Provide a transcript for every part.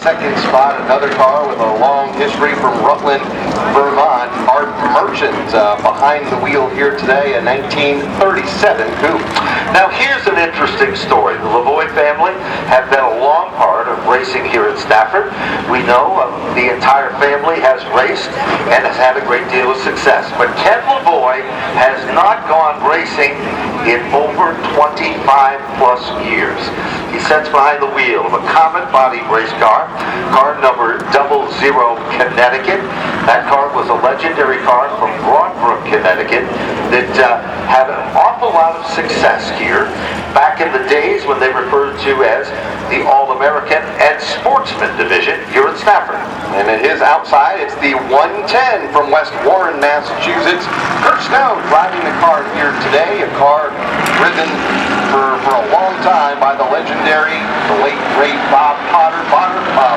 second spot, another car with a long history from Rutland, Vermont. Art Merchant behind the wheel here today, a 1937 coupe. Now here's an interesting story. The Lavoie family have been a long part of racing here at Stafford. We know the entire family has raced and has had a great deal of success. But Ken Lavoie has not gone racing in over 25 plus years. He sits behind the wheel of a common body race car number 00 Connecticut. That car was a legendary car from Broadbrook, Connecticut that had an awful lot of success here back in the days when they referred to as the All-American and Sportsman Division here at Stafford. And at his outside, it's the 110 from West Warren, Massachusetts. Kurt Snow driving the car here today, a car driven for a long time by the legendary, the late great Bob Potter.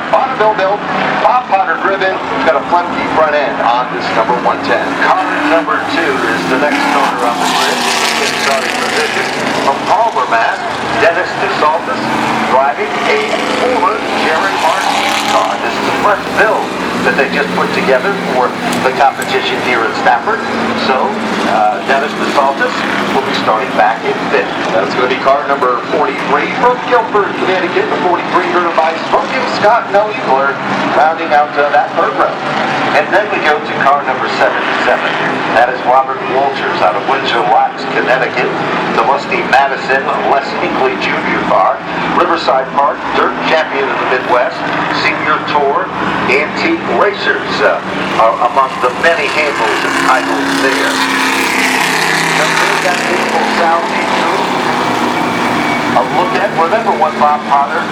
Bonneville built, Bob Potter driven, got a funky front end on this number 110. Car number 2 is the next starter on the grid in starting position. From Palmer, Mass, Dennis DeSaltis driving a former Jerry Martin car. This is a fresh build that they just put together for the competition here at Stafford. So, Dennis DeSaltis will be starting back in 5th. That's going to be car number 43 from Guilford, Connecticut. The 43 driven by Smoking Scott Noebler, rounding out that third row. And then we go to car number 77. That is Robert Walters out of Windsor Locks, Connecticut. The Musty Madison Les Hinkley Jr. car. Riverside Park, dirt champion of the Midwest. Senior Tour Antique Racers are among the many handles and titles there. A look at, remember when Bob Potter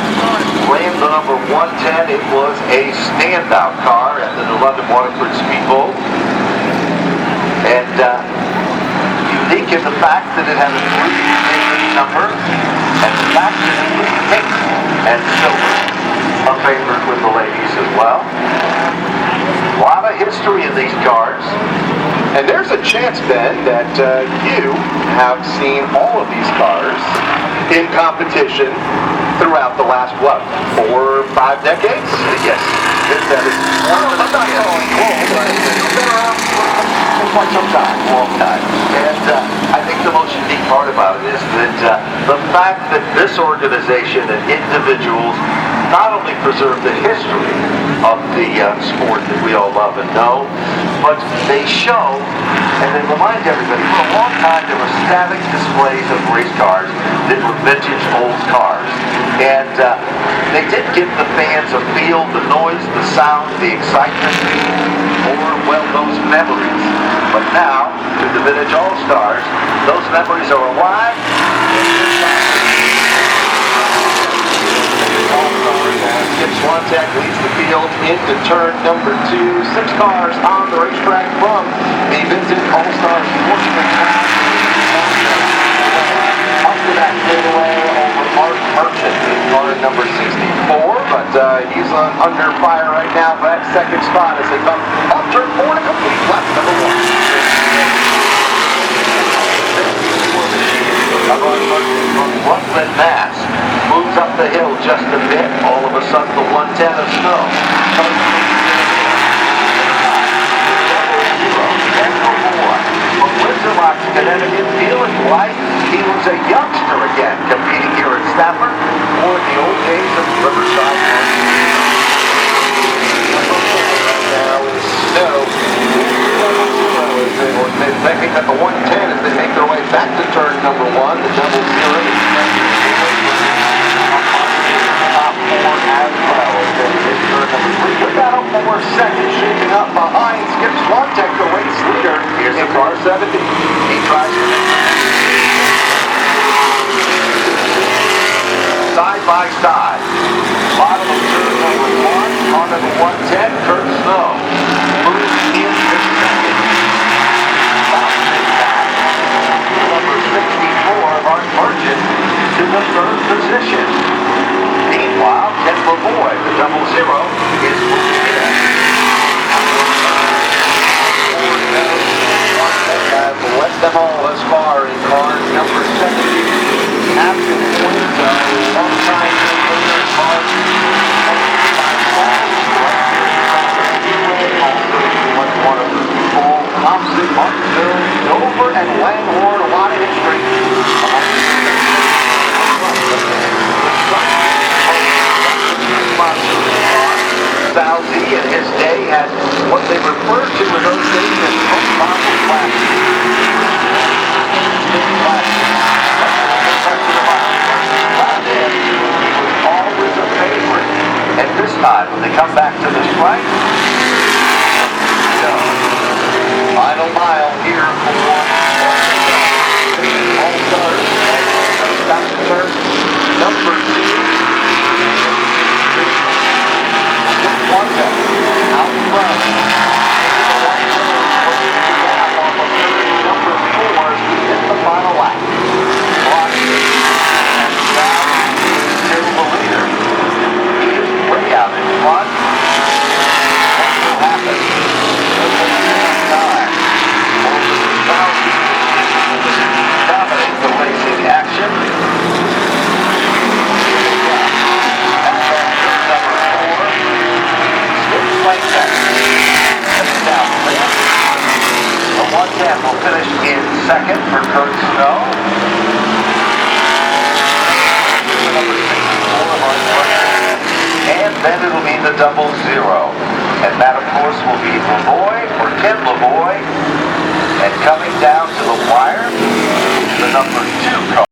ran the number 110, it was a standout car at the New London Waterford Speedway. And unique in the fact that it had a 3 number, and the fact that it was pink and silver, a favorite with the ladies as well. A lot of history in these cars. And there's a chance, Ben, that you have seen all of these cars in competition throughout the last, 4 or 5 decades? Yes. I'm not calling old, but you've been around for quite some time. Long time. And I think the most unique part about it is that the fact that this organization and individuals not only preserve the history of the sport that we all love and know, but they show and they remind everybody, for a long time there were static displays of race cars that were vintage old cars. And they did give the fans a feel, the noise, the sound, the excitement, or, well, those memories. But now, with the Vintage All-Stars, those memories are alive. Skip Swantek leads the field into turn number 2. 6 cars on the racetrack from the Vintage All-Stars Sportsman class. Up to that fadeaway over Art Merchant in car number 64, but he's under fire right now for that second spot as they come up turn 4 to complete lap number 1. Art Merchant from Rutland, Mass. Moves up the hill just a bit. All of a sudden, the 110 of Snow comes from Windsor Locks, Connecticut, feeling like he was a youngster again, competing here at Stafford or in the old days of Riverside. Now is Snow. They're thinking that the 110 as they make their way back to turn number 1, the 00. We got a 4 seconds shaping up behind Skip Swantek, the race leader. Here's in the car 70. He tries to make side by side. Bottom of turn number 1, car number 110, Kurt Snow. Moves in to second. Bouncing back. Number 64, Art Merchant, to the 3rd position. Meanwhile, Ken Lavoie, the 00, is moving in. Led them all thus far in car number 70. Absent points, a long time in car what they referred to in those days as post-model plastic. Always a favorite. And this time, when they come back to the stripe, Final mile here for All-Stars. back to turn number 2. One out front. Number 4 in the final lap. Block and Stroud is still the leader. He is way out in front. What will happen? Dominate the racing action. The 110 will finish in second for Kurt Snow. And then it'll be the 00. And that, of course, will be Lavoie or Ken Lavoie. And coming down to the wire, the number 2 car.